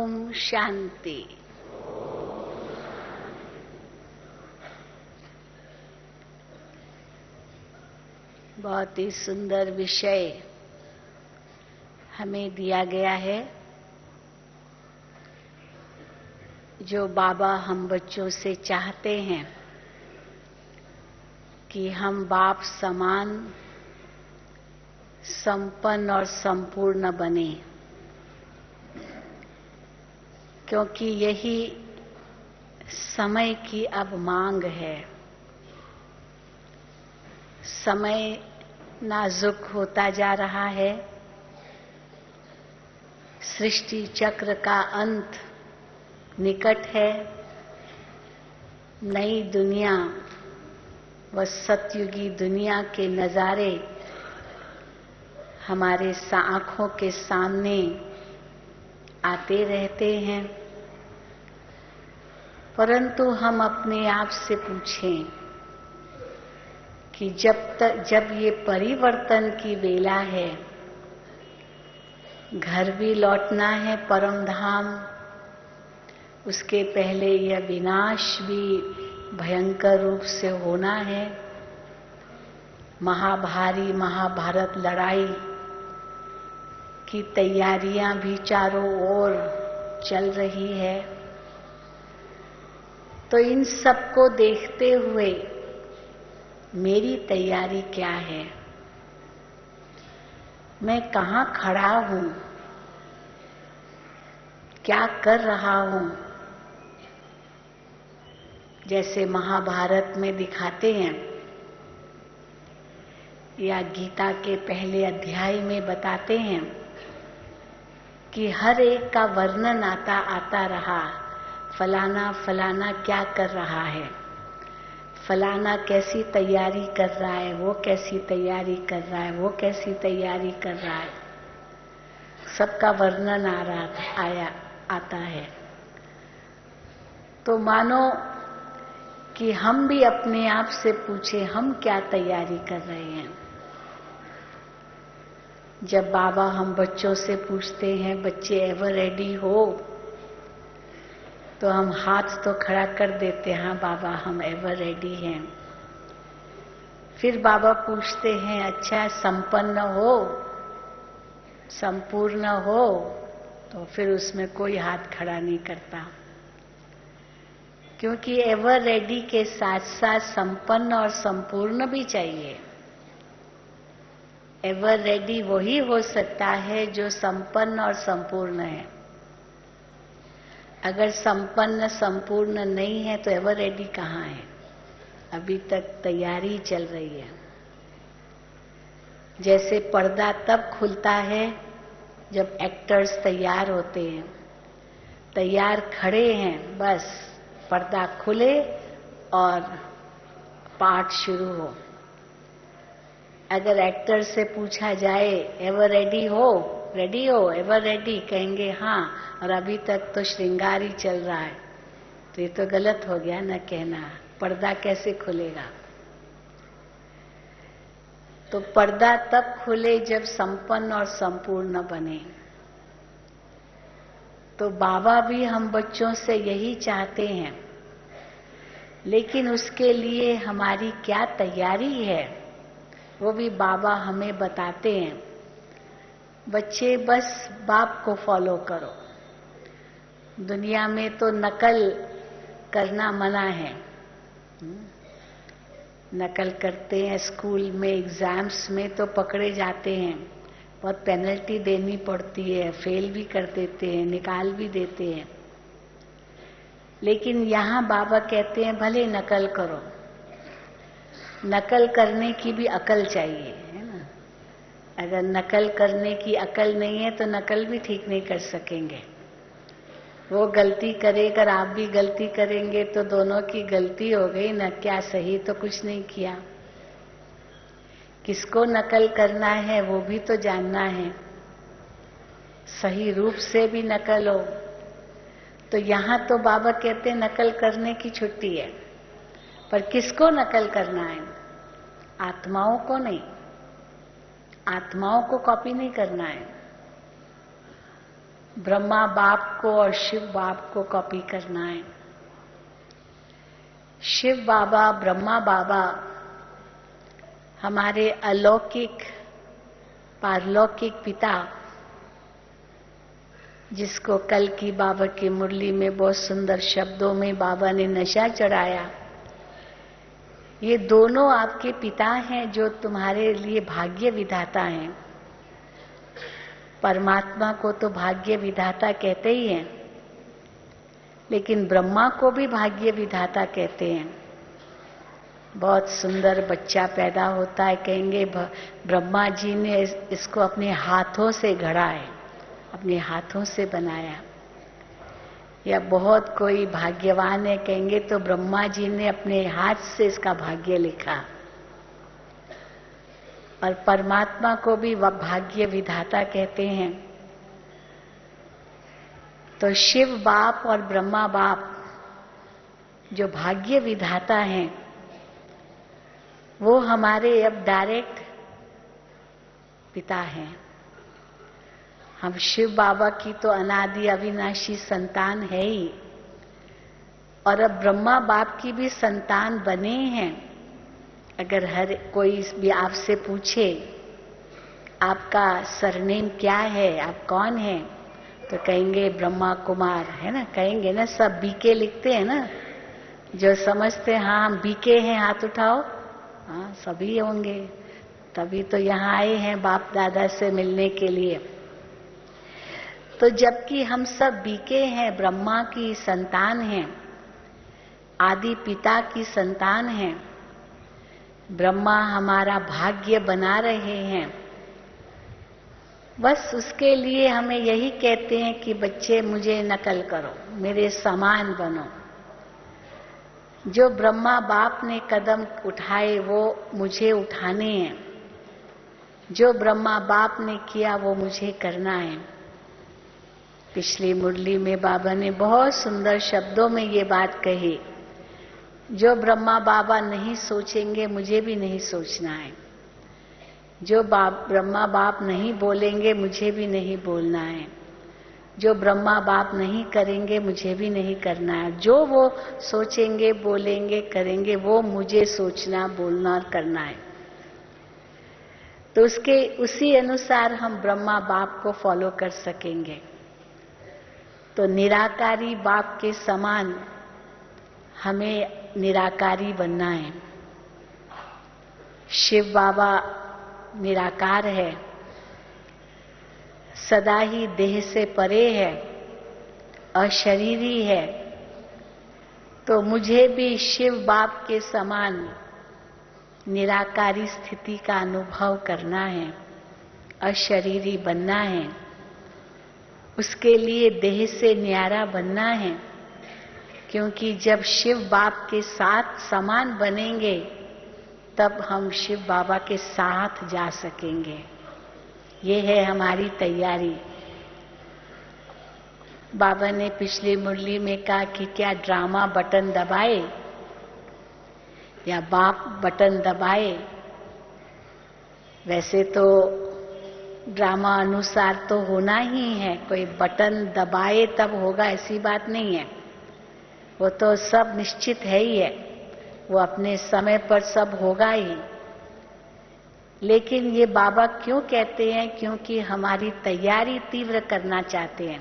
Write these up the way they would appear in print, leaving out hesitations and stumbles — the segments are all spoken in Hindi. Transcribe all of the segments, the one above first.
ओम शांति। बहुत ही सुंदर विषय हमें दिया गया है, जो बाबा हम बच्चों से चाहते हैं कि हम बाप समान संपन्न और संपूर्ण बने, क्योंकि यही समय की अब मांग है। समय नाजुक होता जा रहा है, सृष्टि चक्र का अंत निकट है। नई दुनिया व सतयुगी दुनिया के नजारे हमारे आंखों के सामने आते रहते हैं, परंतु हम अपने आप से पूछें कि जब ये परिवर्तन की वेला है, घर भी लौटना है परम धाम, उसके पहले यह विनाश भी भयंकर रूप से होना है। महाभारी महाभारत लड़ाई की तैयारियां भी चारों ओर चल रही है। तो इन सब को देखते हुए मेरी तैयारी क्या है? मैं कहाँ खड़ा हूं? क्या कर रहा हूं? जैसे महाभारत में दिखाते हैं या गीता के पहले अध्याय में बताते हैं कि हर एक का वर्णन आता रहा। फलाना फलाना क्या कर रहा है, फलाना कैसी तैयारी कर रहा है, वो कैसी तैयारी कर रहा है, वो कैसी तैयारी कर रहा है। सबका वर्णन आता है। तो मानो कि हम भी अपने आप से पूछे, हम क्या तैयारी कर रहे हैं। जब बाबा हम बच्चों से पूछते हैं, बच्चे एवर रेडी हो, तो हम हाथ तो खड़ा कर देते हैं, हाँ बाबा हम एवर रेडी हैं। फिर बाबा पूछते हैं, अच्छा संपन्न हो, संपूर्ण हो, तो फिर उसमें कोई हाथ खड़ा नहीं करता, क्योंकि एवर रेडी के साथ साथ संपन्न और संपूर्ण भी चाहिए। एवर रेडी वही हो सकता है जो संपन्न और संपूर्ण है। अगर संपन्न संपूर्ण नहीं है तो एवर रेडी कहाँ है? अभी तक तैयारी चल रही है। जैसे पर्दा तब खुलता है जब एक्टर्स तैयार होते हैं, तैयार खड़े हैं, बस पर्दा खुले और पाठ शुरू हो। अगर एक्टर से पूछा जाए एवर रेडी हो, एवर रेडी, कहेंगे हाँ, और अभी तक तो श्रृंगार ही चल रहा है, तो ये तो गलत हो गया ना कहना। पर्दा कैसे खुलेगा? तो पर्दा तब खुले जब संपन्न और संपूर्ण बने। तो बाबा भी हम बच्चों से यही चाहते हैं, लेकिन उसके लिए हमारी क्या तैयारी है वो भी बाबा हमें बताते हैं। बच्चे बस बाप को फॉलो करो। दुनिया में तो नकल करना मना है। नकल करते हैं स्कूल में, एग्जाम्स में तो पकड़े जाते हैं, बहुत पेनल्टी देनी पड़ती है, फेल भी कर देते हैं, निकाल भी देते हैं। लेकिन यहाँ बाबा कहते हैं भले नकल करो, नकल करने की भी अकल चाहिए, है ना। अगर नकल करने की अकल नहीं है तो नकल भी ठीक नहीं कर सकेंगे। वो गलती करेगा और आप भी गलती करेंगे तो दोनों की गलती हो गई न, क्या सही तो कुछ नहीं किया। किसको नकल करना है वो भी तो जानना है, सही रूप से भी नकल हो। तो यहाँ तो बाबा कहते हैं नकल करने की छुट्टी है, पर किसको नकल करना है? आत्माओं को नहीं, आत्माओं को कॉपी नहीं करना है। ब्रह्मा बाप को और शिव बाप को कॉपी करना है। शिव बाबा, ब्रह्मा बाबा हमारे अलौकिक पारलौकिक पिता, जिसको कल की बाबा की मुरली में बहुत सुंदर शब्दों में बाबा ने नशा चढ़ाया, ये दोनों आपके पिता हैं जो तुम्हारे लिए भाग्य विधाता हैं। परमात्मा को तो भाग्य विधाता कहते ही हैं, लेकिन ब्रह्मा को भी भाग्य विधाता कहते हैं। बहुत सुंदर बच्चा पैदा होता है, कहेंगे ब्रह्मा जी ने इसको अपने हाथों से गढ़ा है, अपने हाथों से बनाया। या बहुत कोई भाग्यवान है, कहेंगे तो ब्रह्मा जी ने अपने हाथ से इसका भाग्य लिखा। और परमात्मा को भी वह भाग्य विधाता कहते हैं। तो शिव बाप और ब्रह्मा बाप जो भाग्य विधाता हैं, वो हमारे अब डायरेक्ट पिता हैं। हम शिव बाबा की तो अनादि अविनाशी संतान है ही, और अब ब्रह्मा बाप की भी संतान बने हैं। अगर हर कोई भी आपसे पूछे आपका सरनेम क्या है, आप कौन हैं, तो कहेंगे ब्रह्मा कुमार, है ना, कहेंगे ना, सब बीके लिखते हैं ना। जो समझते हैं हाँ हम बीके हैं, हाथ उठाओ। हाँ सभी होंगे, तभी तो यहाँ आए हैं बाप दादा से मिलने के लिए। तो जबकि हम सब बीके हैं, ब्रह्मा की संतान हैं, आदि पिता की संतान हैं, ब्रह्मा हमारा भाग्य बना रहे हैं। बस उसके लिए हमें यही कहते हैं कि बच्चे मुझे नकल करो, मेरे समान बनो। जो ब्रह्मा बाप ने कदम उठाए वो मुझे उठाने हैं, जो ब्रह्मा बाप ने किया वो मुझे करना है। पिछली मुरली में बाबा ने बहुत सुंदर शब्दों में ये बात कही, जो ब्रह्मा बाबा नहीं सोचेंगे मुझे भी नहीं सोचना है, जो ब्रह्मा बाप नहीं बोलेंगे मुझे भी नहीं बोलना है, जो ब्रह्मा बाप नहीं करेंगे मुझे भी नहीं करना है, जो वो सोचेंगे बोलेंगे करेंगे वो मुझे सोचना बोलना और करना है। तो उसके उसी अनुसार हम ब्रह्मा बाप को फॉलो कर सकेंगे। तो निराकारी बाप के समान हमें निराकारी बनना है। शिव बाबा निराकार है, सदा ही देह से परे है, अशरीरी है। तो मुझे भी शिव बाप के समान निराकारी स्थिति का अनुभव करना है, अशरीरी बनना है। उसके लिए देह से न्यारा बनना है, क्योंकि जब शिव बाप के साथ समान बनेंगे तब हम शिव बाबा के साथ जा सकेंगे। ये है हमारी तैयारी। बाबा ने पिछली मुरली में कहा कि क्या ड्रामा बटन दबाए या बाप बटन दबाए। वैसे तो ड्रामा अनुसार तो होना ही है, कोई बटन दबाए तब होगा ऐसी बात नहीं है। वो तो सब निश्चित है ही है, वो अपने समय पर सब होगा ही। लेकिन ये बाबा क्यों कहते हैं? क्योंकि हमारी तैयारी तीव्र करना चाहते हैं,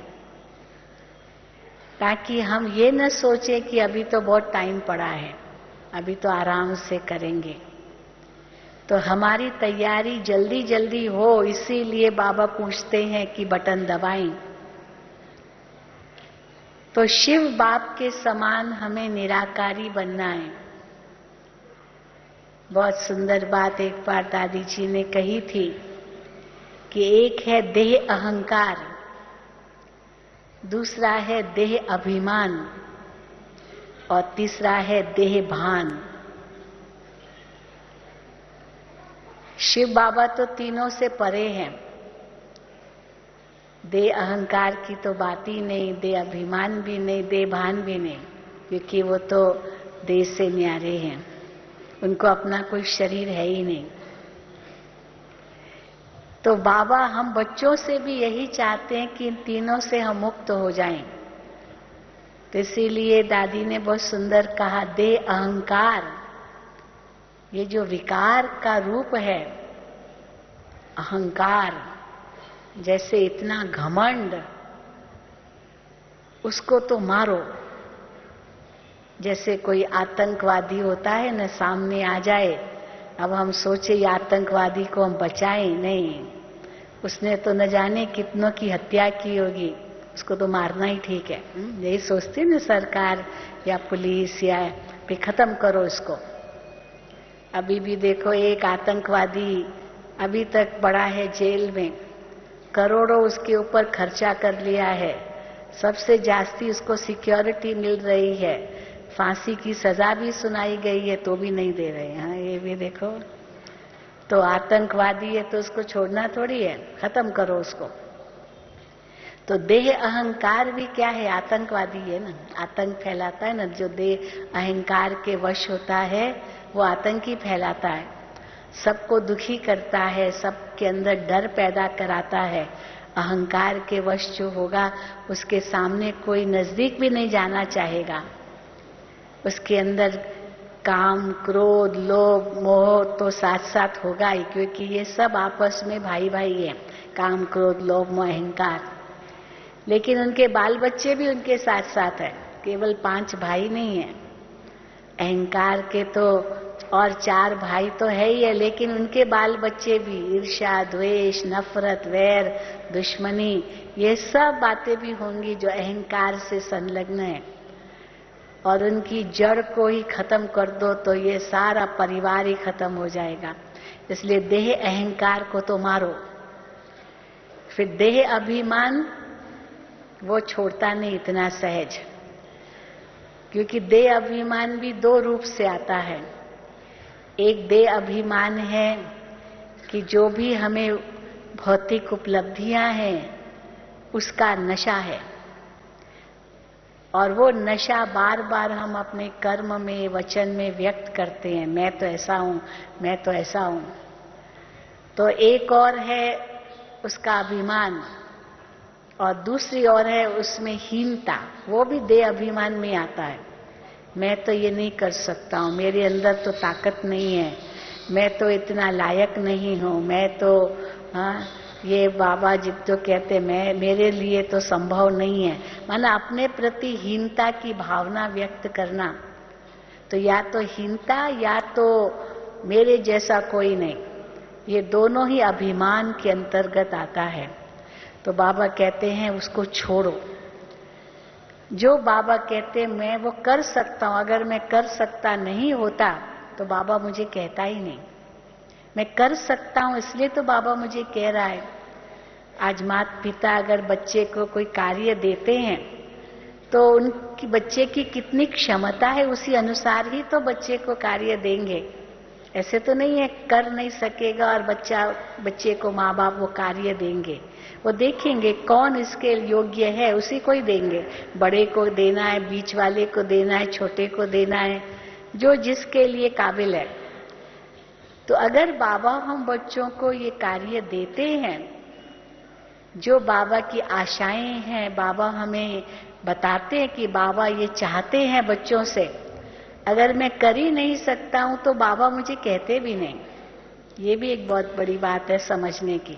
ताकि हम ये न सोचें कि अभी तो बहुत टाइम पड़ा है, अभी तो आराम से करेंगे। तो हमारी तैयारी जल्दी जल्दी हो, इसीलिए बाबा पूछते हैं कि बटन दबाएं। तो शिव बाप के समान हमें निराकारी बनना है। बहुत सुंदर बात एक बार दादी जी ने कही थी कि एक है देह अहंकार, दूसरा है देह अभिमान और तीसरा है देह भान। शिव बाबा तो तीनों से परे हैं। देह अहंकार की तो बात ही नहीं, देह अभिमान भी नहीं, देह भान भी नहीं, क्योंकि वो तो देह से न्यारे हैं, उनको अपना कोई शरीर है ही नहीं। तो बाबा हम बच्चों से भी यही चाहते हैं कि इन तीनों से हम मुक्त हो जाएं। तो इसीलिए दादी ने बहुत सुंदर कहा, दे अहंकार, ये जो विकार का रूप है अहंकार, जैसे इतना घमंड, उसको तो मारो। जैसे कोई आतंकवादी होता है न, सामने आ जाए, अब हम सोचे ये आतंकवादी को हम बचाएं, नहीं, उसने तो न जाने कितनों की हत्या की होगी, उसको तो मारना ही ठीक है। यही सोचती है ना सरकार या पुलिस, या फिर खत्म करो इसको। अभी भी देखो एक आतंकवादी अभी तक पड़ा है जेल में, करोड़ों उसके ऊपर खर्चा कर लिया है, सबसे जास्ती उसको सिक्योरिटी मिल रही है, फांसी की सजा भी सुनाई गई है तो भी नहीं दे रहे हैं। हाँ, ये भी देखो, तो आतंकवादी है तो उसको छोड़ना थोड़ी है, खत्म करो उसको। तो देह अहंकार भी क्या है, आतंकवादी है ना, आतंक फैलाता है ना। जो देह अहंकार के वश होता है वो आतंक ही फैलाता है, सबको दुखी करता है, सबके अंदर डर पैदा कराता है। अहंकार के वश जो होगा उसके सामने कोई नजदीक भी नहीं जाना चाहेगा। उसके अंदर काम, क्रोध, लोभ, मोह तो साथ साथ होगा ही, क्योंकि ये सब आपस में भाई भाई है, काम, क्रोध, लोभ, मोह, अहंकार। लेकिन उनके बाल बच्चे भी उनके साथ साथ है, केवल 5 भाई नहीं है। अहंकार के तो और 4 भाई तो है ही है, लेकिन उनके बाल बच्चे भी ईर्ष्या, द्वेष, नफरत, वैर, दुश्मनी, ये सब बातें भी होंगी जो अहंकार से संलग्न है। और उनकी जड़ को ही खत्म कर दो तो ये सारा परिवार ही खत्म हो जाएगा। इसलिए देह अहंकार को तो मारो। फिर देह अभिमान वो छोड़ता नहीं इतना सहज, क्योंकि देह अभिमान भी 2 रूप से आता है। एक देह अभिमान है कि जो भी हमें भौतिक उपलब्धियां हैं उसका नशा है, और वो नशा बार बार हम अपने कर्म में, वचन में व्यक्त करते हैं, मैं तो ऐसा हूं, मैं तो ऐसा हूं। तो एक और है उसका अभिमान, और दूसरी ओर है उसमें हीनता, वो भी देह अभिमान में आता है। मैं तो ये नहीं कर सकता हूं, मेरे अंदर तो ताकत नहीं है, मैं तो इतना लायक नहीं हूं, मैं तो ये बाबा जी तो कहते मैं, मेरे लिए तो संभव नहीं है। माना अपने प्रति हीनता की भावना व्यक्त करना। तो या तो हीनता या तो मेरे जैसा कोई नहीं, ये दोनों ही अभिमान के अंतर्गत आता है। तो बाबा कहते हैं उसको छोड़ो। जो बाबा कहते मैं वो कर सकता हूं, अगर मैं कर सकता नहीं होता तो बाबा मुझे कहता ही नहीं। मैं कर सकता हूं इसलिए तो बाबा मुझे कह रहा है। आज माता पिता अगर बच्चे को कोई कार्य देते हैं तो उनकी बच्चे की कितनी क्षमता है उसी अनुसार ही तो बच्चे को कार्य देंगे। ऐसे तो नहीं है कर नहीं सकेगा और बच्चे को माँ बाप वो कार्य देंगे। वो देखेंगे कौन इसके योग्य है, उसी को ही देंगे। बड़े को देना है, बीच वाले को देना है, छोटे को देना है, जो जिसके लिए काबिल है। तो अगर बाबा हम बच्चों को ये कार्य देते हैं, जो बाबा की आशाएं हैं, बाबा हमें बताते हैं कि बाबा ये चाहते हैं बच्चों से, अगर मैं कर ही नहीं सकता हूं तो बाबा मुझे कहते भी नहीं। ये भी एक बहुत बड़ी बात है समझने की।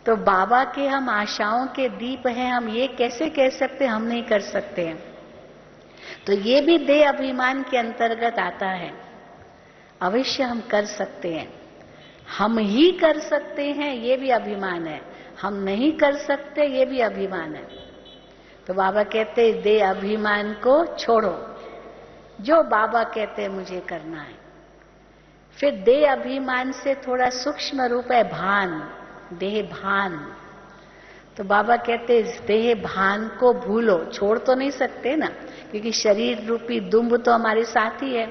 तो बाबा के हम आशाओं के दीप हैं, हम ये कैसे कह सकते हम नहीं कर सकते हैं। तो ये भी देह अभिमान के अंतर्गत आता है। अवश्य हम कर सकते हैं, हम ही कर सकते हैं, ये भी अभिमान है। हम नहीं कर सकते, ये भी अभिमान है। तो बाबा कहते देह अभिमान को छोड़ो, जो बाबा कहते मुझे करना है। फिर देह अभिमान से थोड़ा सूक्ष्म रूप है भान, देह भान। तो बाबा कहते इस देह भान को भूलो। छोड़ तो नहीं सकते ना, क्योंकि शरीर रूपी दुम्ब तो हमारे साथ ही है।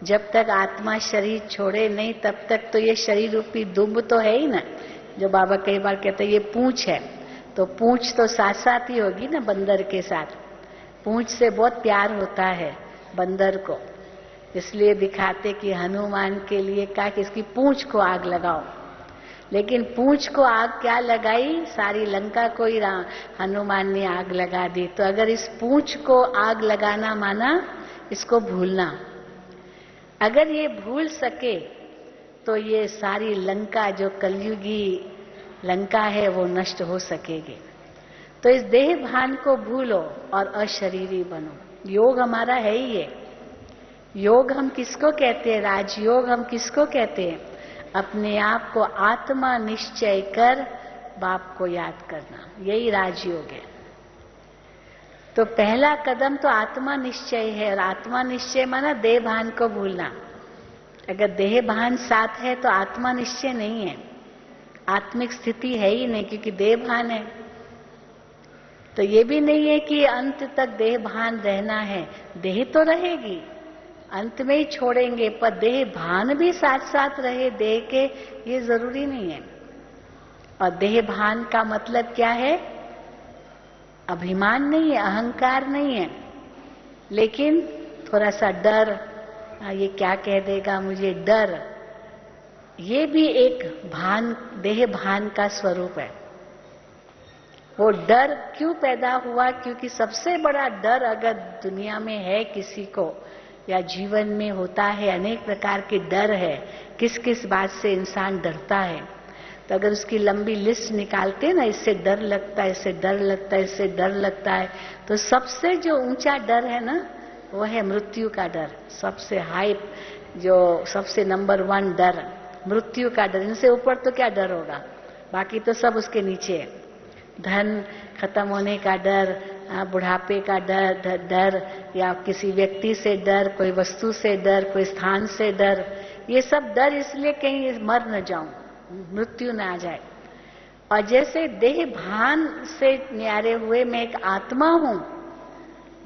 जब तक आत्मा शरीर छोड़े नहीं तब तक तो ये शरीर रूपी दुम्ब तो है ही ना। जो बाबा कई बार कहते ये पूंछ है, तो पूंछ तो साथ साथ ही होगी ना बंदर के साथ। पूंछ से बहुत प्यार होता है बंदर को, इसलिए दिखाते कि हनुमान के लिए कहा कि इसकी पूंछ को आग लगाओ। लेकिन पूंछ को आग क्या लगाई, सारी लंका को ही हनुमान ने आग लगा दी। तो अगर इस पूंछ को आग लगाना माना इसको भूलना, अगर ये भूल सके तो ये सारी लंका जो कलयुगी लंका है वो नष्ट हो सकेगी। तो इस देह भान को भूलो और अशरीरी बनो। योग हमारा है ही है। योग हम किसको कहते हैं? राजयोग हम किसको कहते हैं? अपने आप को आत्मा निश्चय कर बाप को याद करना, यही राजयोग है। तो पहला कदम तो आत्मा निश्चय है, और आत्मा निश्चय माना देह भान को भूलना। अगर देह भान साथ है तो आत्मा निश्चय नहीं है, आत्मिक स्थिति है ही नहीं, क्योंकि देह भान है। तो ये भी नहीं है कि अंत तक देह भान रहना है, देह तो रहेगी, अंत में ही छोड़ेंगे, पर देह भान भी साथ साथ रहे देह के, ये जरूरी नहीं है। और देह भान का मतलब क्या है? अभिमान नहीं है, अहंकार नहीं है, लेकिन थोड़ा सा डर, ये क्या कह देगा मुझे, डर, ये भी एक भान, देह भान का स्वरूप है। वो डर क्यों पैदा हुआ? क्योंकि सबसे बड़ा डर अगर दुनिया में है किसी को या जीवन में होता है, अनेक प्रकार के डर है। किस किस बात से इंसान डरता है? तो अगर उसकी लंबी लिस्ट निकालते ना, इससे डर लगता है, इससे डर लगता है, इससे डर लगता है, तो सबसे जो ऊंचा डर है ना, वो है मृत्यु का डर। सबसे हाई, जो सबसे नंबर 1 डर मृत्यु का डर। इनसे ऊपर तो क्या डर होगा, बाकी तो सब उसके नीचे है। धन खत्म होने का डर, बुढ़ापे का डर, या किसी व्यक्ति से डर, कोई वस्तु से डर, कोई स्थान से डर, ये सब डर इसलिए कहीं मर न जाऊं, मृत्यु न आ जाए। और जैसे देह भान से न्यारे हुए मैं एक आत्मा हूं,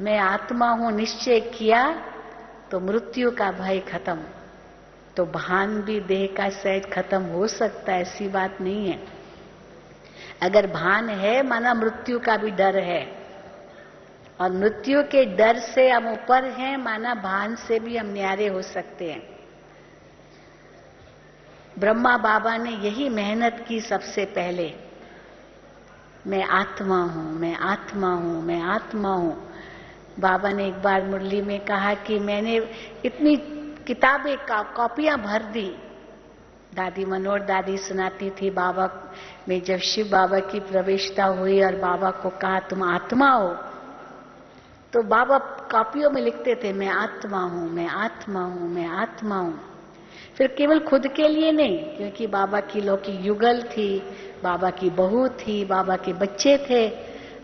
मैं आत्मा हूं निश्चय किया, तो मृत्यु का भय खत्म। तो भान भी देह का सहज खत्म हो सकता है, ऐसी बात नहीं है। अगर भान है माना मृत्यु का भी डर है, और मृत्यु के डर से हम ऊपर हैं माना भान से भी हम न्यारे हो सकते हैं। ब्रह्मा बाबा ने यही मेहनत की सबसे पहले, मैं आत्मा हूं, मैं आत्मा हूं, मैं आत्मा हूं। बाबा ने एक बार मुरली में कहा कि मैंने इतनी किताबें कॉपियां भर दी। दादी मनोहर दादी सुनाती थी, बाबा में जब शिव बाबा की प्रवेशता हुई और बाबा को कहा तुम आत्मा हो, तो बाबा कॉपियों में लिखते थे मैं आत्मा हूं, मैं आत्मा हूं, मैं आत्मा हूं। फिर केवल खुद के लिए नहीं, क्योंकि बाबा की लौकिक युगल थी, बाबा की बहू थी, बाबा के बच्चे थे।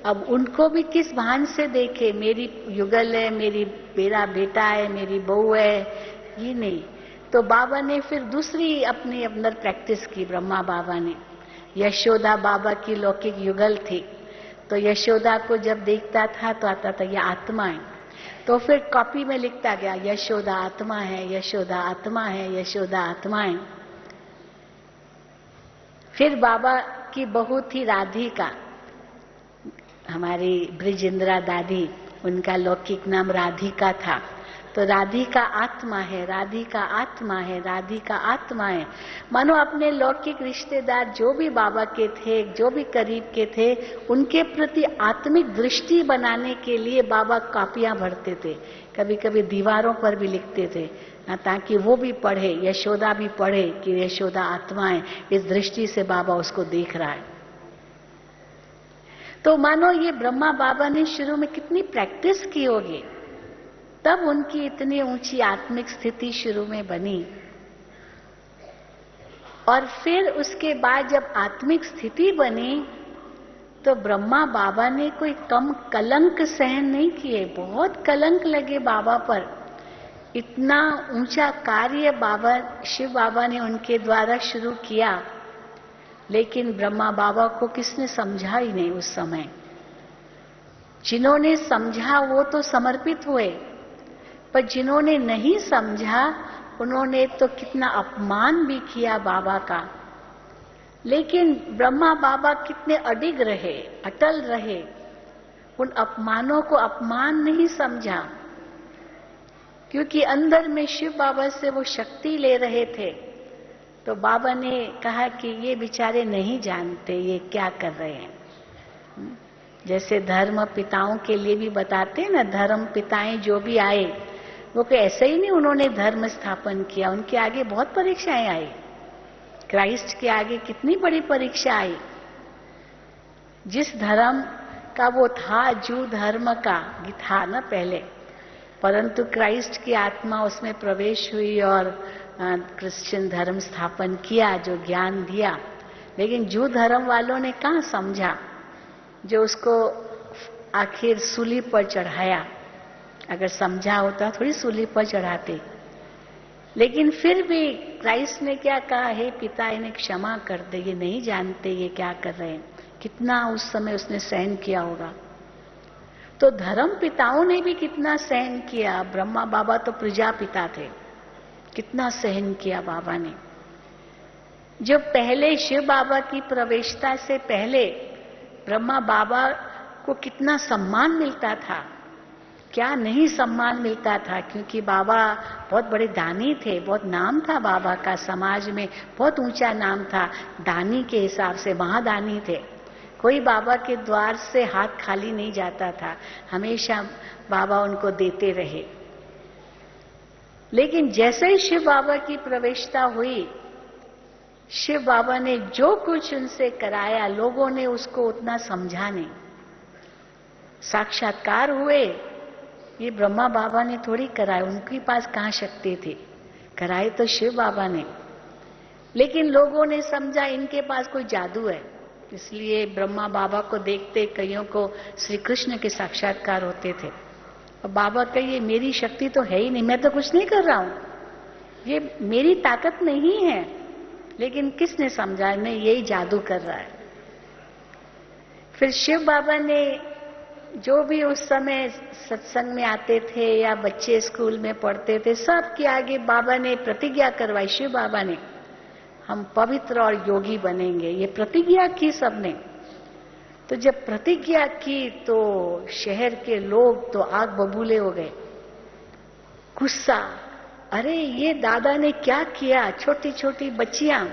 अब उनको भी किस भान से देखे, मेरी युगल है, मेरा बेटा है, मेरी बहू है, ये नहीं। तो बाबा ने फिर दूसरी अपने अंदर प्रैक्टिस की। ब्रह्मा बाबा ने, यशोदा बाबा की लौकिक युगल थी, तो यशोदा को जब देखता था तो आता था ये आत्मा है, तो फिर कॉपी में लिखता गया यशोदा आत्मा है, यशोदा आत्मा है, यशोदा आत्मा है। फिर बाबा की बहू थी राधिका, हमारी ब्रिजेंद्रा दादी, उनका लौकिक नाम राधिका था। तो राधिका आत्मा है, राधिका आत्मा है, राधिका आत्मा है। मानो अपने लौकिक रिश्तेदार जो भी बाबा के थे, जो भी करीब के थे, उनके प्रति आत्मिक दृष्टि बनाने के लिए बाबा कॉपियां भरते थे, कभी कभी दीवारों पर भी लिखते थे, ताकि वो भी पढ़े, यशोदा भी पढ़े कि यशोदा आत्मा है। इस दृष्टि से बाबा उसको देख रहा है। तो मानो ये ब्रह्मा बाबा ने शुरू में कितनी प्रैक्टिस की होगी, तब उनकी इतनी ऊंची आत्मिक स्थिति शुरू में बनी। और फिर उसके बाद जब आत्मिक स्थिति बनी, तो ब्रह्मा बाबा ने कोई कम कलंक सहन नहीं किए, बहुत कलंक लगे बाबा पर। इतना ऊंचा कार्य बाबा, शिव बाबा ने उनके द्वारा शुरू किया, लेकिन ब्रह्मा बाबा को किसने समझा ही नहीं उस समय। जिन्होंने समझा वो तो समर्पित हुए, पर जिन्होंने नहीं समझा उन्होंने तो कितना अपमान भी किया बाबा का। लेकिन ब्रह्मा बाबा कितने अडिग रहे, अटल रहे, उन अपमानों को अपमान नहीं समझा, क्योंकि अंदर में शिव बाबा से वो शक्ति ले रहे थे। तो बाबा ने कहा कि ये बेचारे नहीं जानते ये क्या कर रहे हैं। जैसे धर्म पिताओं के लिए भी बताते हैं ना, धर्म पिताएं जो भी आए वो कोई ऐसे ही नहीं उन्होंने धर्म स्थापन किया, उनके आगे बहुत परीक्षाएं आई। क्राइस्ट के आगे कितनी बड़ी परीक्षा आई। जिस धर्म का वो था, जू धर्म का था ना पहले, परंतु क्राइस्ट की आत्मा उसमें प्रवेश हुई और क्रिश्चियन धर्म स्थापन किया, जो ज्ञान दिया। लेकिन जू धर्म वालों ने कहाँ समझा, जो उसको आखिर सूली पर चढ़ाया। अगर समझा होता थोड़ी सूली पर चढ़ाते। लेकिन फिर भी क्राइस्ट ने क्या कहा, हे पिता इन्हें क्षमा कर दे, ये नहीं जानते ये क्या कर रहे हैं। कितना उस समय उसने सहन किया होगा। तो धर्म पिताओं ने भी कितना सहन किया। ब्रह्मा बाबा तो प्रजापिता थे, कितना सहन किया बाबा ने। जो पहले शिव बाबा की प्रवेशता से पहले ब्रह्मा बाबा को कितना सम्मान मिलता था, क्या नहीं सम्मान मिलता था। क्योंकि बाबा बहुत बड़े दानी थे, बहुत नाम था बाबा का, समाज में बहुत ऊंचा नाम था। दानी के हिसाब से महादानी थे। कोई बाबा के द्वार से हाथ खाली नहीं जाता था, हमेशा बाबा उनको देते रहे। लेकिन जैसे ही शिव बाबा की प्रवेशता हुई, शिव बाबा ने जो कुछ उनसे कराया, लोगों ने उसको उतना समझा नहीं। साक्षात्कार हुए, ये ब्रह्मा बाबा ने थोड़ी कराए, उनके पास कहां शक्ति थी, कराए तो शिव बाबा ने। लेकिन लोगों ने समझा इनके पास कोई जादू है, इसलिए ब्रह्मा बाबा को देखते कईयों को श्री कृष्ण के साक्षात्कार होते थे। और बाबा कहिए मेरी शक्ति तो है ही नहीं, मैं तो कुछ नहीं कर रहा हूं, ये मेरी ताकत नहीं है। लेकिन किसने समझा, नहीं यही जादू कर रहा है। फिर शिव बाबा ने जो भी उस समय सत्संग में आते थे या बच्चे स्कूल में पढ़ते थे, सबके आगे बाबा ने प्रतिज्ञा करवाई। शिव बाबा ने, हम पवित्र और योगी बनेंगे, ये प्रतिज्ञा की सबने। तो जब प्रतिज्ञा की तो शहर के लोग तो आग बबूले हो गए, गुस्सा। अरे ये दादा ने क्या किया, छोटी छोटी बच्चियां,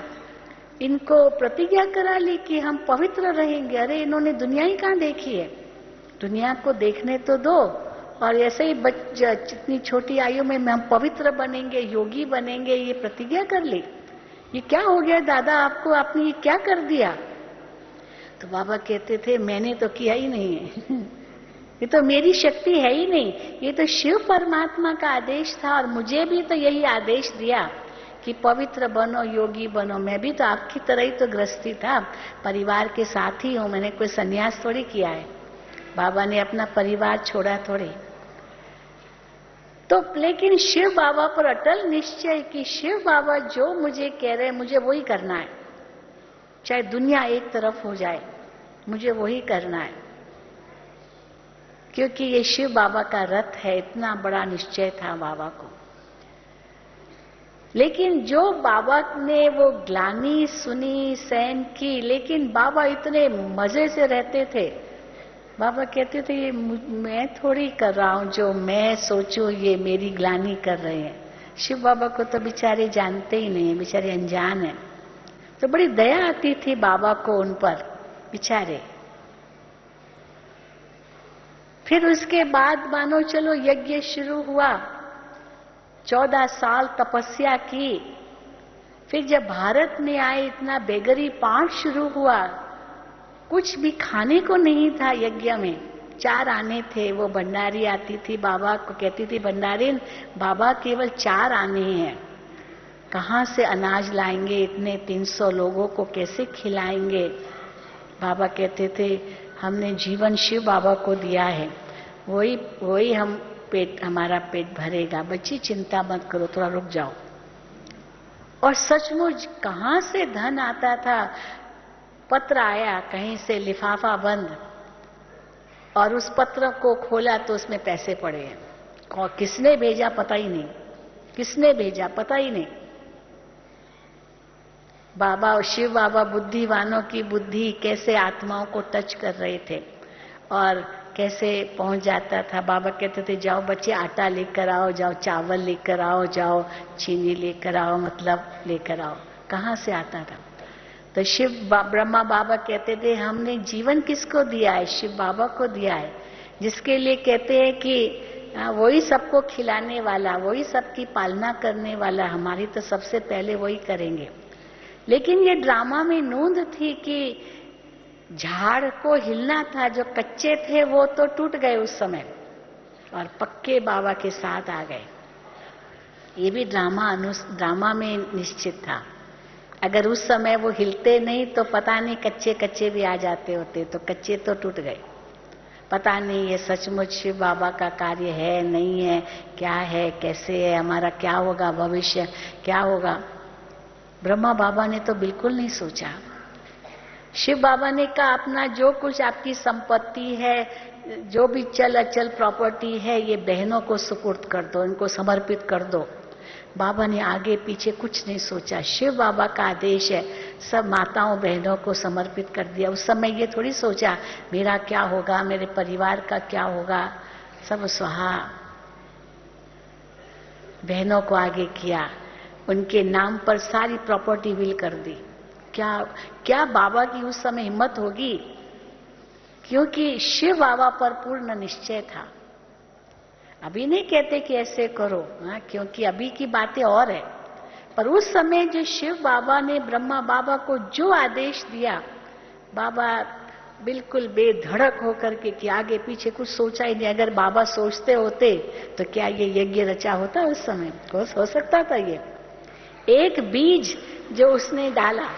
इनको प्रतिज्ञा करा ली कि हम पवित्र रहेंगे। अरे इन्होंने दुनिया ही कहां देखी है, दुनिया को देखने तो दो। और ऐसे ही जितनी छोटी आयु में हम पवित्र बनेंगे, योगी बनेंगे, ये प्रतिज्ञा कर ली। ये क्या हो गया दादा आपको, आपने ये क्या कर दिया। तो बाबा कहते थे मैंने तो किया ही नहीं है ये तो मेरी शक्ति है ही नहीं, ये तो शिव परमात्मा का आदेश था। और मुझे भी तो यही आदेश दिया कि पवित्र बनो, योगी बनो। मैं भी तो आपकी तरह ही तो गृहस्थी था, परिवार के साथ ही हूं, मैंने कोई संन्यास थोड़ी किया है। बाबा ने अपना परिवार छोड़ा थोड़ी। तो लेकिन शिव बाबा पर अटल निश्चय कि शिव बाबा जो मुझे कह रहे हैं मुझे वही करना है, चाहे दुनिया एक तरफ हो जाए, मुझे वही करना है। क्योंकि ये शिव बाबा का रथ है, इतना बड़ा निश्चय था बाबा को। लेकिन जो बाबा ने वो ग्लानि सुनी, सहन की, लेकिन बाबा इतने मजे से रहते थे। बाबा कहते थे ये मैं थोड़ी कर रहा हूं, जो मैं सोचूं ये मेरी ग्लानि कर रहे हैं। शिव बाबा को तो बेचारे जानते ही नहीं है, बेचारे अनजान है। तो बड़ी दया आती थी बाबा को उन पर, बेचारे। फिर उसके बाद मानो चलो यज्ञ शुरू हुआ, 14 साल तपस्या की। फिर जब भारत में आए, इतना बेगरी पाठ शुरू हुआ, कुछ भी खाने को नहीं था यज्ञ में। 4 आने थे, वो भंडारी आती थी, बाबा को कहती थी भंडारी बाबा केवल 4 आने हैं, कहां से अनाज लाएंगे, इतने 300 लोगों को कैसे खिलाएंगे। बाबा कहते थे हमने जीवन शिव बाबा को दिया है, वही हम हमारा पेट भरेगा, बच्ची चिंता मत करो, थोड़ा रुक जाओ। और सचमुच कहां से धन आता था। पत्र आया कहीं से, लिफाफा बंद, और उस पत्र को खोला तो उसमें पैसे पड़े हैं। किसने भेजा पता ही नहीं, किसने भेजा पता ही नहीं। बाबा और शिव बाबा बुद्धिवानों की बुद्धि कैसे आत्माओं को टच कर रहे थे और कैसे पहुंच जाता था। बाबा कहते थे जाओ बच्चे आटा लेकर आओ, जाओ चावल लेकर आओ, जाओ चीनी लेकर आओ, मतलब लेकर आओ। कहाँ से आता था? तो ब्रह्मा बाबा कहते थे हमने जीवन किसको दिया है? शिव बाबा को दिया है, जिसके लिए कहते हैं कि वही सबको खिलाने वाला, वही सबकी पालना करने वाला, हमारी तो सबसे पहले वही करेंगे। लेकिन ये ड्रामा में नूंद थी कि झाड़ को हिलना था, जो कच्चे थे वो तो टूट गए उस समय और पक्के बाबा के साथ आ गए। ये भी ड्रामा में निश्चित था। अगर उस समय वो हिलते नहीं तो पता नहीं कच्चे कच्चे भी आ जाते होते, तो कच्चे तो टूट गए। पता नहीं ये सचमुच शिव बाबा का कार्य है, नहीं है, क्या है, कैसे है, हमारा क्या होगा, भविष्य क्या होगा। ब्रह्मा बाबा ने तो बिल्कुल नहीं सोचा। शिव बाबा ने कहा अपना जो कुछ आपकी संपत्ति है, जो भी चल अचल प्रॉपर्टी है, ये बहनों को सुपुर्द कर दो, इनको समर्पित कर दो। बाबा ने आगे पीछे कुछ नहीं सोचा। शिव बाबा का आदेश है, सब माताओं बहनों को समर्पित कर दिया। उस समय ये थोड़ी सोचा मेरा क्या होगा, मेरे परिवार का क्या होगा। सब स्वाहा बहनों को आगे किया, उनके नाम पर सारी प्रॉपर्टी विल कर दी। क्या बाबा की उस समय हिम्मत होगी, क्योंकि शिव बाबा पर पूर्ण निश्चय था। अभी नहीं कहते कि ऐसे करो, क्योंकि अभी की बातें और है, पर उस समय जो शिव बाबा ने ब्रह्मा बाबा को जो आदेश दिया, बाबा बिल्कुल बेधड़क होकर के कि आगे पीछे कुछ सोचा ही नहीं। अगर बाबा सोचते होते तो क्या ये यज्ञ रचा होता उस समय? हो सकता था? ये एक बीज जो उसने डाला,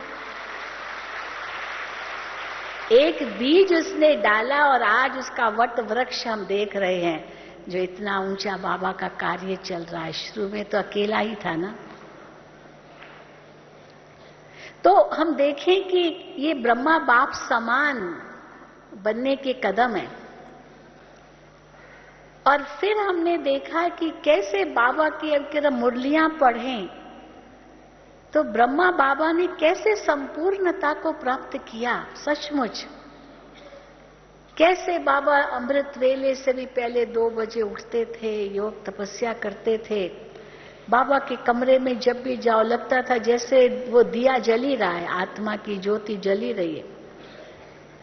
एक बीज उसने डाला और आज उसका वट वृक्ष हम देख रहे हैं, जो इतना ऊंचा बाबा का कार्य चल रहा है। शुरू में तो अकेला ही था ना। तो हम देखें कि ये ब्रह्मा बाप समान बनने के कदम है। और फिर हमने देखा कि कैसे बाबा की अगर मुरलियां पढ़ें तो ब्रह्मा बाबा ने कैसे संपूर्णता को प्राप्त किया। सचमुच कैसे बाबा अमृत वेले से भी पहले 2 बजे उठते थे, योग तपस्या करते थे। बाबा के कमरे में जब भी जाओ लगता था जैसे वो दिया जल ही रहा है, आत्मा की ज्योति जल ही रही है।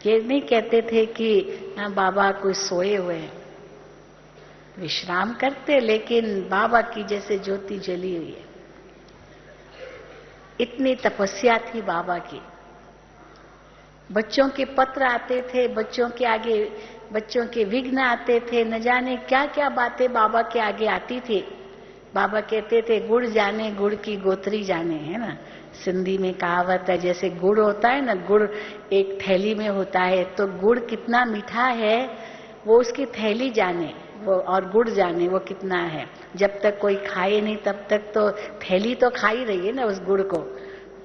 ये नहीं कहते थे कि बाबा कोई सोए हुए हैं, विश्राम करते, लेकिन बाबा की जैसे ज्योति जली हुई है। इतनी तपस्या थी बाबा की। बच्चों के पत्र आते थे, बच्चों के आगे बच्चों के विघ्न आते थे, न जाने क्या क्या बातें बाबा के आगे आती थी। बाबा कहते थे गुड़ जाने गुड़ की गोत्री जाने, है ना, सिंधी में कहावत है। जैसे गुड़ होता है ना, गुड़ एक थैली में होता है, तो गुड़ कितना मीठा है वो उसकी थैली जाने, वो और गुड़ जाने वो कितना है। जब तक कोई खाए नहीं तब तक तो थैली तो खा ही रही है ना उस गुड़ को।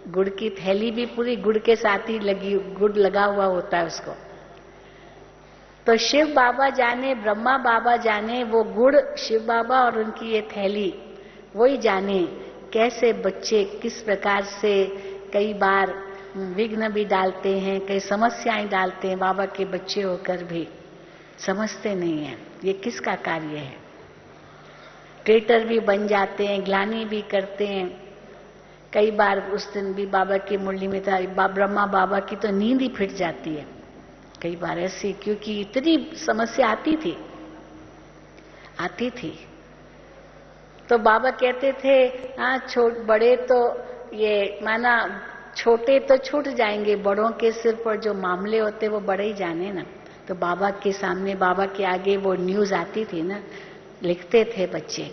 गुड़ की थैली भी पूरी गुड़ के साथ ही लगी, गुड़ लगा हुआ होता है उसको। तो शिव बाबा जाने, ब्रह्मा बाबा जाने, वो गुड़ शिव बाबा और उनकी ये थैली वही जाने। कैसे बच्चे किस प्रकार से कई बार विघ्न भी डालते हैं, कई समस्याएं डालते हैं, बाबा के बच्चे होकर भी समझते नहीं हैं ये किसका कार्य है। ट्रेटर भी बन जाते हैं, ग्लानि भी करते हैं। कई बार उस दिन भी बाबा की मुरली में था, ब्रह्मा बाबा की तो नींद ही फिट जाती है कई बार ऐसी, क्योंकि इतनी समस्या आती थी। तो बाबा कहते थे हाँ बड़े तो ये माना छोटे तो छूट जाएंगे, बड़ों के सिर पर जो मामले होते वो बड़े ही जाने ना। तो बाबा के सामने, बाबा के आगे वो न्यूज आती थी ना, लिखते थे बच्चे।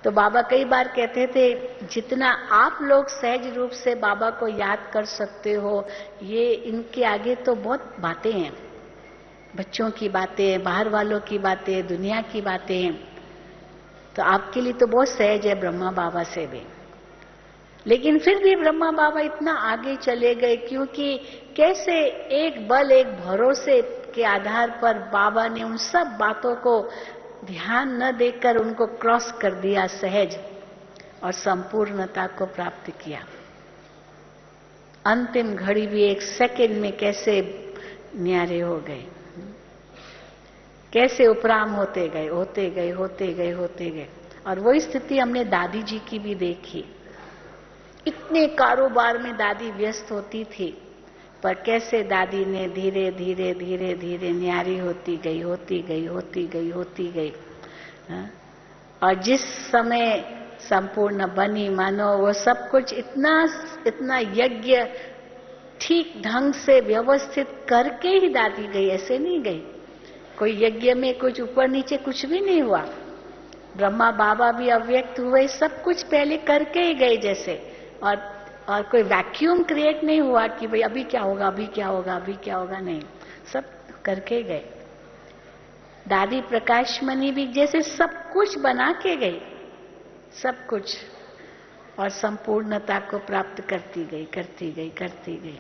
तो बाबा कई बार कहते थे जितना आप लोग सहज रूप से बाबा को याद कर सकते हो, ये इनके आगे तो बहुत बातें हैं, बच्चों की बातें, बाहर वालों की बातें, दुनिया की बातें। तो आपके लिए तो बहुत सहज है ब्रह्मा बाबा से भी। लेकिन फिर भी ब्रह्मा बाबा इतना आगे चले गए, क्योंकि कैसे एक बल, एक भरोसे के आधार पर बाबा ने उन सब बातों को ध्यान न देकर उनको क्रॉस कर दिया सहज, और संपूर्णता को प्राप्त किया। अंतिम घड़ी भी एक सेकंड में कैसे न्यारे हो गए, कैसे उपराम होते गए। और वही स्थिति हमने दादी जी की भी देखी। इतने कारोबार में दादी व्यस्त होती थी, पर कैसे दादी ने धीरे धीरे धीरे धीरे न्यारी होती गई, होती गई, होती गई, होती गई। और जिस समय संपूर्ण बनी, मानो वो सब कुछ इतना इतना यज्ञ ठीक ढंग से व्यवस्थित करके ही दादी गई, ऐसे नहीं गई। कोई यज्ञ में कुछ ऊपर नीचे कुछ भी नहीं हुआ। ब्रह्मा बाबा भी अव्यक्त हुए, सब कुछ पहले करके ही गए जैसे। और कोई वैक्यूम क्रिएट नहीं हुआ कि भाई अभी क्या होगा, अभी क्या होगा, अभी क्या होगा, नहीं, सब करके गए। दादी प्रकाशमणि भी जैसे सब कुछ बना के गई, सब कुछ, और संपूर्णता को प्राप्त करती गई, करती गई, करती गई।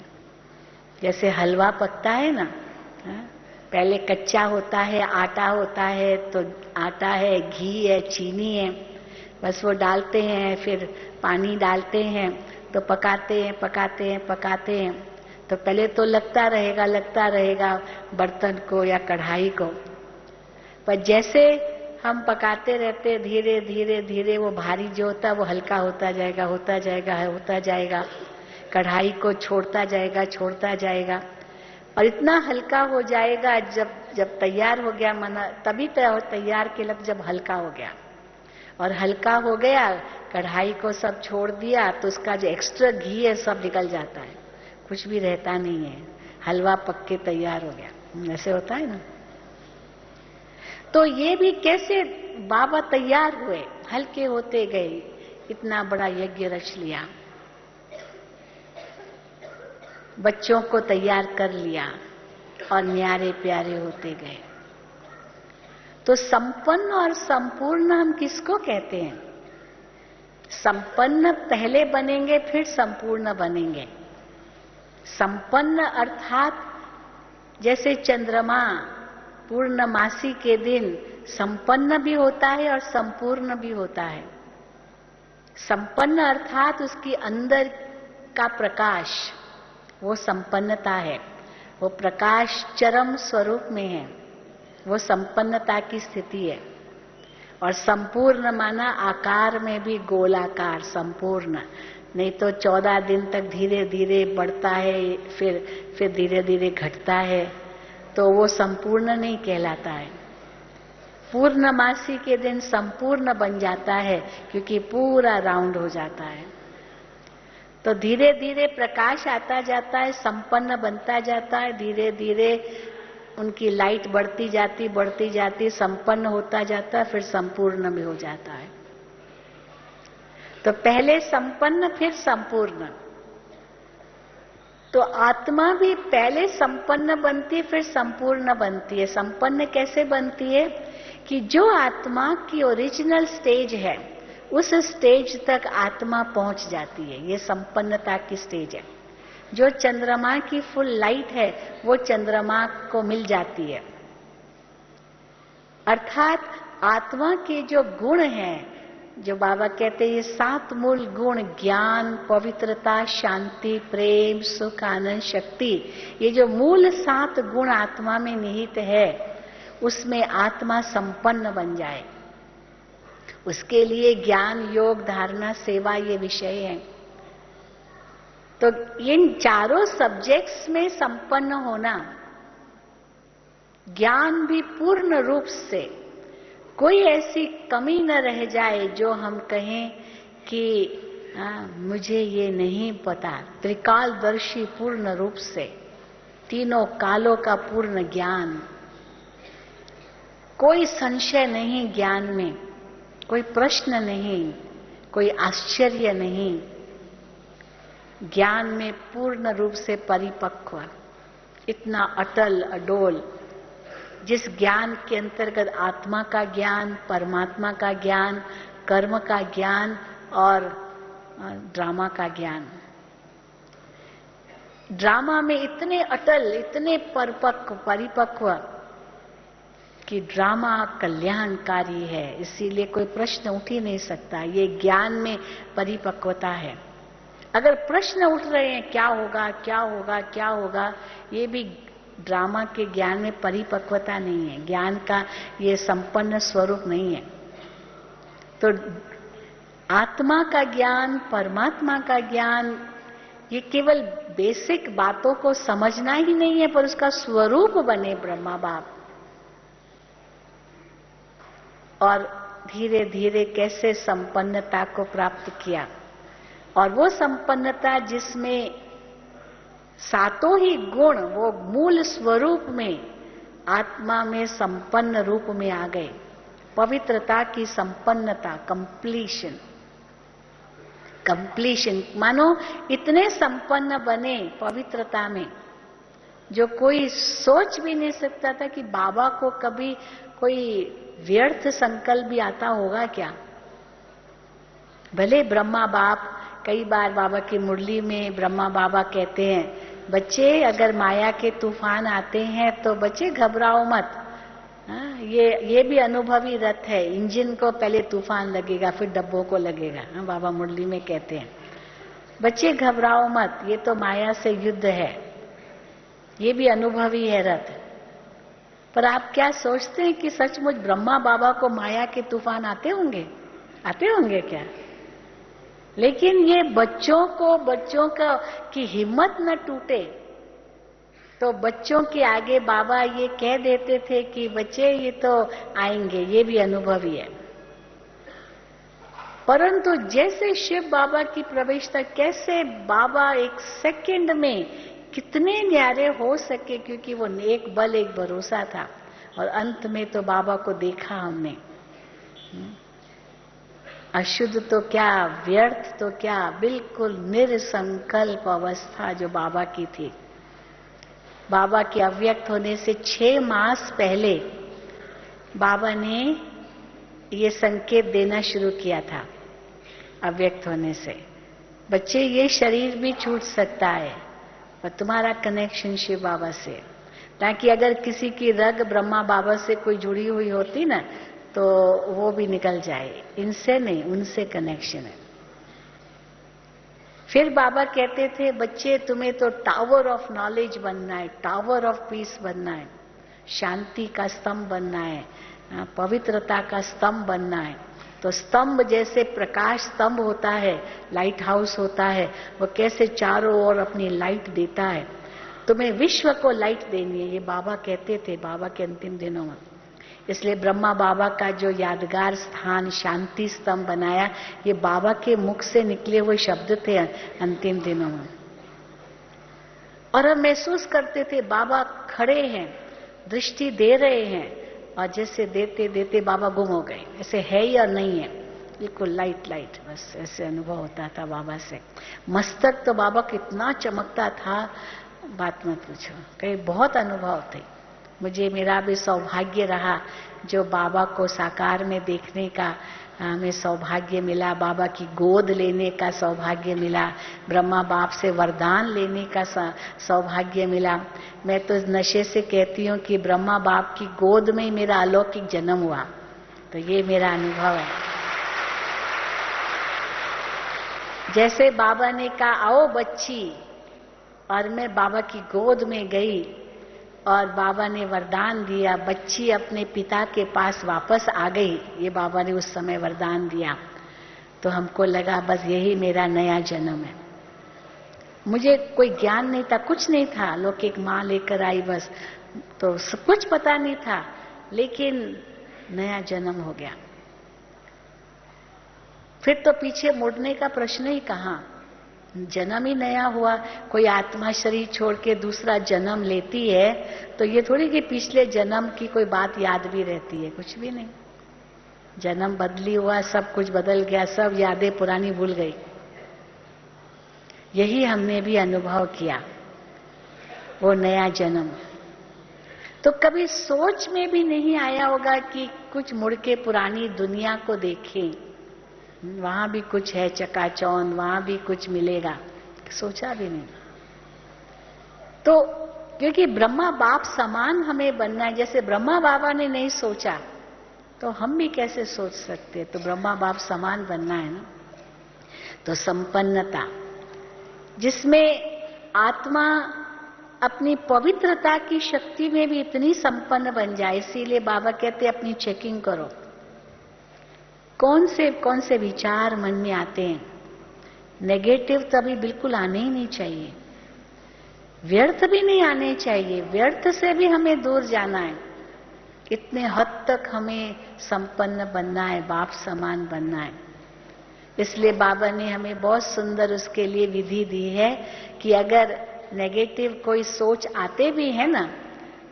जैसे हलवा पकता है ना, पहले कच्चा होता है, आटा होता है, तो आटा है, घी है, चीनी है, बस वो डालते हैं, फिर पानी डालते हैं, तो पकाते हैं, पकाते हैं, पकाते हैं। तो पहले तो लगता रहेगा बर्तन को या कढ़ाई को, पर जैसे हम पकाते रहते, धीरे धीरे धीरे वो भारी जो होता है वो हल्का होता जाएगा, होता जाएगा, होता जाएगा, कढ़ाई को छोड़ता जाएगा, छोड़ता जाएगा, और इतना हल्का हो जाएगा जब तैयार हो गया, माना तभी तैयार के लग जब हल्का हो गया। और हल्का हो गया, कढ़ाई को सब छोड़ दिया, तो उसका जो एक्स्ट्रा घी है सब निकल जाता है, कुछ भी रहता नहीं है, हलवा पक के तैयार हो गया। ऐसे होता है ना। तो ये भी कैसे बाबा तैयार हुए, हल्के होते गए, इतना बड़ा यज्ञ रच लिया, बच्चों को तैयार कर लिया, और न्यारे प्यारे होते गए। तो संपन्न और संपूर्ण हम किसको कहते हैं? संपन्न पहले बनेंगे, फिर संपूर्ण बनेंगे। संपन्न अर्थात जैसे चंद्रमा पूर्णमासी के दिन संपन्न भी होता है और संपूर्ण भी होता है। संपन्न अर्थात उसकी अंदर का प्रकाश, वो संपन्नता है, वो प्रकाश चरम स्वरूप में है, वो संपन्नता की स्थिति है। और संपूर्ण माना आकार में भी गोलाकार, संपूर्ण, नहीं तो 14 दिन तक धीरे धीरे बढ़ता है, फिर धीरे धीरे घटता है, तो वो संपूर्ण नहीं कहलाता है। पूर्णमासी के दिन संपूर्ण बन जाता है, क्योंकि पूरा राउंड हो जाता है। तो धीरे धीरे प्रकाश आता जाता है, संपन्न बनता जाता है, धीरे धीरे उनकी लाइट बढ़ती जाती, संपन्न होता जाता है, फिर संपूर्ण भी हो जाता है। तो पहले संपन्न, फिर संपूर्ण। तो आत्मा भी पहले संपन्न बनती है, फिर संपूर्ण बनती है। संपन्न कैसे बनती है? कि जो आत्मा की ओरिजिनल स्टेज है, उस स्टेज तक आत्मा पहुंच जाती है, ये संपन्नता की स्टेज है। जो चंद्रमा की फुल लाइट है, वो चंद्रमा को मिल जाती है। अर्थात आत्मा के जो गुण हैं, जो बाबा कहते हैं ये 7 मूल गुण, ज्ञान, पवित्रता, शांति, प्रेम, सुख, आनंद, शक्ति, ये जो मूल 7 गुण आत्मा में निहित है, उसमें आत्मा संपन्न बन जाए। उसके लिए ज्ञान, योग, धारणा, सेवा ये विषय हैं। तो इन चारों सब्जेक्ट्स में संपन्न होना, ज्ञान भी पूर्ण रूप से, कोई ऐसी कमी न रह जाए जो हम कहें कि मुझे ये नहीं पता। त्रिकालदर्शी पूर्ण रूप से, तीनों कालों का पूर्ण ज्ञान, कोई संशय नहीं ज्ञान में, कोई प्रश्न नहीं, कोई आश्चर्य नहीं, ज्ञान में पूर्ण रूप से परिपक्व, इतना अटल अडोल, जिस ज्ञान के अंतर्गत आत्मा का ज्ञान, परमात्मा का ज्ञान, कर्म का ज्ञान और ड्रामा का ज्ञान। ड्रामा में इतने अटल, इतने परिपक्व कि ड्रामा कल्याणकारी है, इसीलिए कोई प्रश्न उठ ही नहीं सकता। ये ज्ञान में परिपक्वता है। अगर प्रश्न उठ रहे हैं क्या होगा, क्या होगा, क्या होगा, ये भी ड्रामा के ज्ञान में परिपक्वता नहीं है, ज्ञान का ये संपन्न स्वरूप नहीं है। तो आत्मा का ज्ञान, परमात्मा का ज्ञान, ये केवल बेसिक बातों को समझना ही नहीं है, पर उसका स्वरूप बने ब्रह्मा बाप। और धीरे धीरे कैसे संपन्नता को प्राप्त किया, और वो संपन्नता जिसमें सातों ही गुण वो मूल स्वरूप में आत्मा में संपन्न रूप में आ गए। पवित्रता की संपन्नता, कंप्लीशन। कंप्लीशन मानो इतने संपन्न बने पवित्रता में, जो कोई सोच भी नहीं सकता था कि बाबा को कभी कोई व्यर्थ संकल्प भी आता होगा क्या। भले ब्रह्मा बाप, कई बार बाबा की मुरली में ब्रह्मा बाबा कहते हैं, बच्चे अगर माया के तूफान आते हैं तो बच्चे घबराओ मत। ये भी अनुभवी रथ है, इंजन को पहले तूफान लगेगा फिर डब्बों को लगेगा। बाबा मुरली में कहते हैं बच्चे घबराओ मत, ये तो माया से युद्ध है, ये भी अनुभवी है रथ। पर आप क्या सोचते हैं कि सचमुच ब्रह्मा बाबा को माया के तूफान आते होंगे? आते होंगे क्या? लेकिन ये बच्चों की हिम्मत न टूटे, तो बच्चों के आगे बाबा ये कह देते थे कि बच्चे ये तो आएंगे, ये भी अनुभवी है। परंतु जैसे शिव बाबा की प्रवेशता, कैसे बाबा एक सेकंड में कितने न्यारे हो सके, क्योंकि वो एक बल एक भरोसा था। और अंत में तो बाबा को देखा हमने। अशुद्ध तो क्या, व्यर्थ तो क्या, बिल्कुल निरसंकल्प अवस्था जो बाबा की थी। बाबा के अव्यक्त होने से 6 मास पहले बाबा ने ये संकेत देना शुरू किया था। अव्यक्त होने से बच्चे ये शरीर भी छूट सकता है, और तुम्हारा कनेक्शन शिव बाबा से, ताकि अगर किसी की रग ब्रह्मा बाबा से कोई जुड़ी हुई होती ना, तो वो भी निकल जाए। इनसे नहीं, उनसे कनेक्शन है। फिर बाबा कहते थे, बच्चे तुम्हें तो टावर ऑफ नॉलेज बनना है, टावर ऑफ पीस बनना है, शांति का स्तंभ बनना है, पवित्रता का स्तंभ बनना है। तो स्तंभ जैसे प्रकाश स्तंभ होता है, लाइट हाउस होता है, वो कैसे चारों ओर अपनी लाइट देता है, तुम्हें विश्व को लाइट देनी है। ये बाबा कहते थे बाबा के अंतिम दिनों में। इसलिए ब्रह्मा बाबा का जो यादगार स्थान शांति स्तंभ बनाया, ये बाबा के मुख से निकले हुए शब्द थे अंतिम दिनों में। और हम महसूस करते थे बाबा खड़े हैं, दृष्टि दे रहे हैं, और जैसे देते देते बाबा गुम हो गए, ऐसे है या नहीं है, बिल्कुल लाइट लाइट, बस ऐसे अनुभव होता था बाबा से। मस्तक तो बाबा कितना चमकता था, बात मत पूछो, कई बहुत अनुभव थे। मुझे मेरा भी सौभाग्य रहा जो बाबा को साकार में देखने का हमें सौभाग्य मिला, बाबा की गोद लेने का सौभाग्य मिला, ब्रह्मा बाप से वरदान लेने का सौभाग्य मिला। मैं तो नशे से कहती हूँ कि ब्रह्मा बाप की गोद में ही मेरा अलौकिक जन्म हुआ। तो ये मेरा अनुभव है। जैसे बाबा ने कहा आओ बच्ची, और मैं बाबा की गोद में गई और बाबा ने वरदान दिया, बच्ची अपने पिता के पास वापस आ गई। ये बाबा ने उस समय वरदान दिया। तो हमको लगा बस यही मेरा नया जन्म है। मुझे कोई ज्ञान नहीं था, कुछ नहीं था, लौकिक माँ लेकर आई बस, तो सब कुछ पता नहीं था, लेकिन नया जन्म हो गया। फिर तो पीछे मुड़ने का प्रश्न ही कहाँ, जन्म ही नया हुआ। कोई आत्मा शरीर छोड़ के दूसरा जन्म लेती है तो ये थोड़ी कि पिछले जन्म की कोई बात याद भी रहती है, कुछ भी नहीं। जन्म बदली हुआ, सब कुछ बदल गया, सब यादें पुरानी भूल गई। यही हमने भी अनुभव किया, वो नया जन्म। तो कभी सोच में भी नहीं आया होगा कि कुछ मुड़ के पुरानी दुनिया को देखें, वहां भी कुछ है चकाचौंध, वहां भी कुछ मिलेगा, सोचा भी नहीं। तो क्योंकि ब्रह्मा बाप समान हमें बनना है, जैसे ब्रह्मा बाबा ने नहीं सोचा तो हम भी कैसे सोच सकते। तो ब्रह्मा बाप समान बनना है ना। तो संपन्नता जिसमें आत्मा अपनी पवित्रता की शक्ति में भी इतनी संपन्न बन जाए, इसीलिए बाबा कहते अपनी चेकिंग करो। कौन से विचार मन में आते हैं? नेगेटिव तो अभी बिल्कुल आने ही नहीं चाहिए, व्यर्थ भी नहीं आने चाहिए। व्यर्थ से भी हमें दूर जाना है। कितने हद तक हमें संपन्न बनना है, बाप समान बनना है। इसलिए बाबा ने हमें बहुत सुंदर उसके लिए विधि दी है कि अगर नेगेटिव कोई सोच आते भी है ना,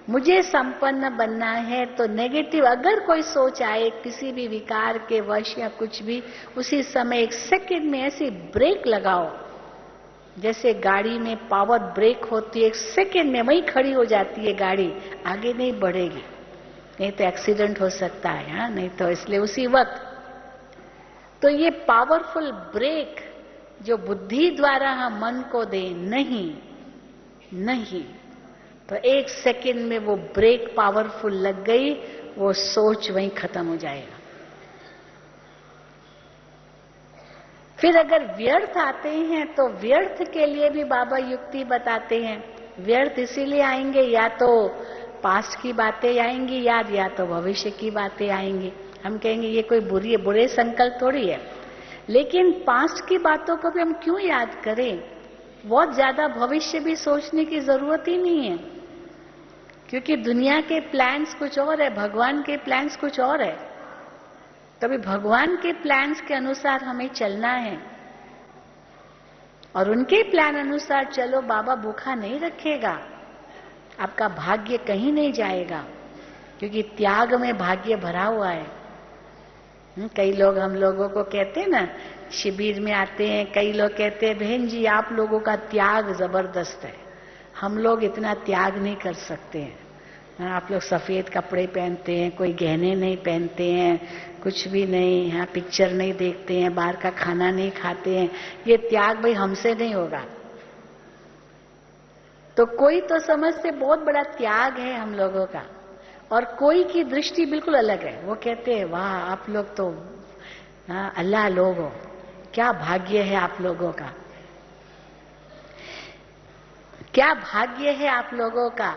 मुझे संपन्न बनना है, तो नेगेटिव अगर कोई सोच आए किसी भी विकार के वश या कुछ भी, उसी समय 1 सेकंड में ऐसी ब्रेक लगाओ, जैसे गाड़ी में पावर ब्रेक होती है, 1 सेकंड में वहीं खड़ी हो जाती है गाड़ी, आगे नहीं बढ़ेगी, नहीं तो एक्सीडेंट हो सकता है। हाँ, नहीं तो इसलिए उसी वक्त तो ये पावरफुल ब्रेक जो बुद्धि द्वारा हम मन को दे, नहीं, तो 1 सेकंड में वो ब्रेक पावरफुल लग गई, वो सोच वहीं खत्म हो जाएगा। फिर अगर व्यर्थ आते हैं तो व्यर्थ के लिए भी बाबा युक्ति बताते हैं। व्यर्थ इसीलिए आएंगे, या तो पास्ट की बातें आएंगी याद, या तो भविष्य की बातें आएंगी। हम कहेंगे ये कोई बुरे संकल्प थोड़ी है, लेकिन पास्ट की बातों को भी हम क्यों याद करें? बहुत ज्यादा भविष्य भी सोचने की जरूरत ही नहीं है, क्योंकि दुनिया के प्लान्स कुछ और है, भगवान के प्लान्स कुछ और है। तभी भगवान के प्लान्स के अनुसार हमें चलना है, और उनके प्लान अनुसार चलो, बाबा भूखा नहीं रखेगा, आपका भाग्य कहीं नहीं जाएगा, क्योंकि त्याग में भाग्य भरा हुआ है। कई लोग हम लोगों को कहते हैं ना, शिविर में आते हैं, कई लोग कहते हैं बहन जी आप लोगों का त्याग जबरदस्त है, हम लोग इतना त्याग नहीं कर सकते हैं। आप लोग सफेद कपड़े पहनते हैं, कोई गहने नहीं पहनते हैं, कुछ भी नहीं, हाँ पिक्चर नहीं देखते हैं, बाहर का खाना नहीं खाते हैं, ये त्याग भाई हमसे नहीं होगा। तो कोई तो समझते बहुत बड़ा त्याग है हम लोगों का, और कोई की दृष्टि बिल्कुल अलग है। वो कहते हैं वाह आप लोग तो अल्लाह लोग हो, क्या भाग्य है आप लोगों का, क्या भाग्य है आप लोगों का,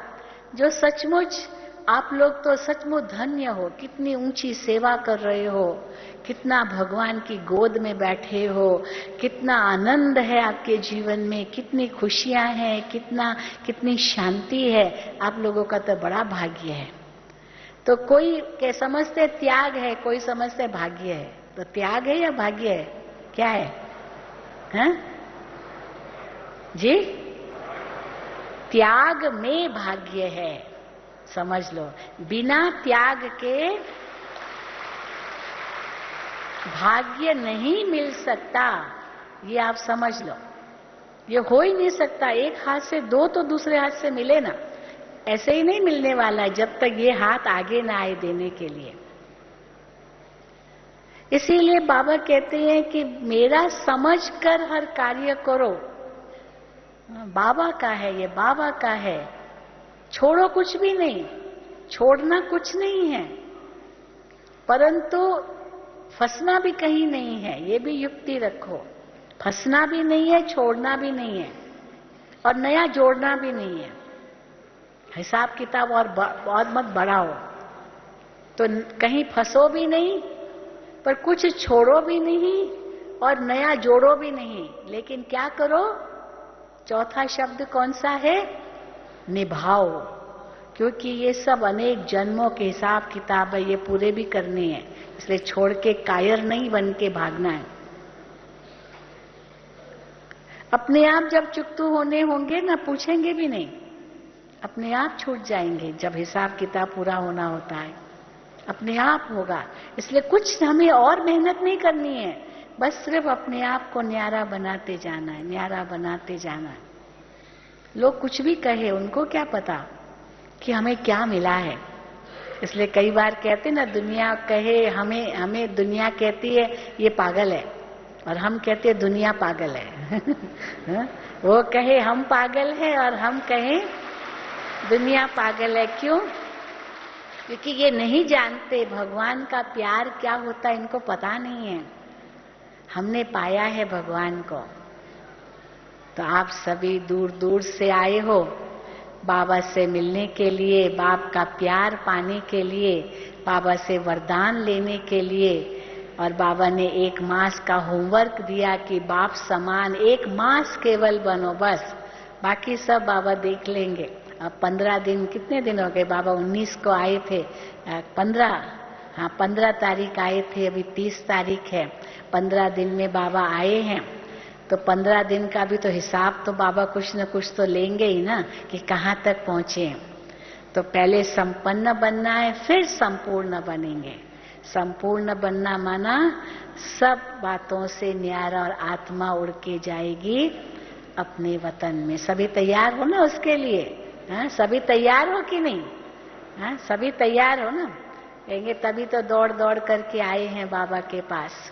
जो सचमुच आप लोग तो सचमुच धन्य हो, कितनी ऊंची सेवा कर रहे हो, कितना भगवान की गोद में बैठे हो, कितना आनंद है आपके जीवन में, कितनी खुशियां हैं, कितनी शांति है, आप लोगों का तो बड़ा भाग्य है। तो कोई के समझते त्याग है, कोई समझते भाग्य है। तो त्याग है या भाग्य है, क्या है? हाँ? जी, त्याग में भाग्य है, समझ लो। बिना त्याग के भाग्य नहीं मिल सकता, ये आप समझ लो। ये हो ही नहीं सकता, एक हाथ से दो तो दूसरे हाथ से मिले ना, ऐसे ही नहीं मिलने वाला है जब तक ये हाथ आगे ना आए देने के लिए। इसीलिए बाबा कहते हैं कि मेरा समझ कर हर कार्य करो, बाबा का है ये, बाबा का है, छोड़ो कुछ भी नहीं, छोड़ना कुछ नहीं है, परंतु फंसना भी कहीं नहीं है, ये भी युक्ति रखो। फंसना भी नहीं है, छोड़ना भी नहीं है, और नया जोड़ना भी नहीं है। हिसाब किताब और बहुत मत बढ़ाओ, तो कहीं फंसो भी नहीं, पर कुछ छोड़ो भी नहीं और नया जोड़ो भी नहीं। लेकिन क्या करो? चौथा शब्द कौन सा है? निभाओ, क्योंकि ये सब अनेक जन्मों के हिसाब किताब है, ये पूरे भी करने हैं। इसलिए छोड़ के कायर नहीं बन के भागना है। अपने आप जब चुकतू होने होंगे ना, पूछेंगे भी नहीं, अपने आप छूट जाएंगे। जब हिसाब किताब पूरा होना होता है अपने आप होगा। इसलिए कुछ हमें और मेहनत नहीं करनी है, बस सिर्फ अपने आप को न्यारा बनाते जाना है, न्यारा बनाते जाना है। लोग कुछ भी कहे, उनको क्या पता कि हमें क्या मिला है। इसलिए कई बार कहते ना, दुनिया कहे हमें दुनिया कहती है ये पागल है, और हम कहते हैं दुनिया पागल है। वो कहे हम पागल है और हम कहें दुनिया पागल है। क्यों? क्योंकि ये नहीं जानते भगवान का प्यार क्या होता है, इनको पता नहीं है। हमने पाया है भगवान को। तो आप सभी दूर दूर से आए हो बाबा से मिलने के लिए, बाप का प्यार पाने के लिए, बाबा से वरदान लेने के लिए। और बाबा ने 1 मास का होमवर्क दिया कि बाप समान 1 मास केवल बनो, बस बाकी सब बाबा देख लेंगे। अब 15 दिन, कितने दिन हो गए? बाबा 19 को आए थे, 15 तारीख आए थे, अभी 30 तारीख है। 15 दिन में बाबा आए हैं, तो 15 दिन का भी तो हिसाब तो बाबा कुछ न कुछ तो लेंगे ही ना, कि कहाँ तक पहुंचे। तो पहले संपन्न बनना है, फिर संपूर्ण बनेंगे। संपूर्ण बनना माना सब बातों से न्यारा और आत्मा उड़ के जाएगी अपने वतन में। सभी तैयार हो ना उसके लिए? सभी तैयार हो कि नहीं? सभी तैयार हो ना? कहेंगे तभी तो दौड़ दौड़ करके आए हैं बाबा के पास।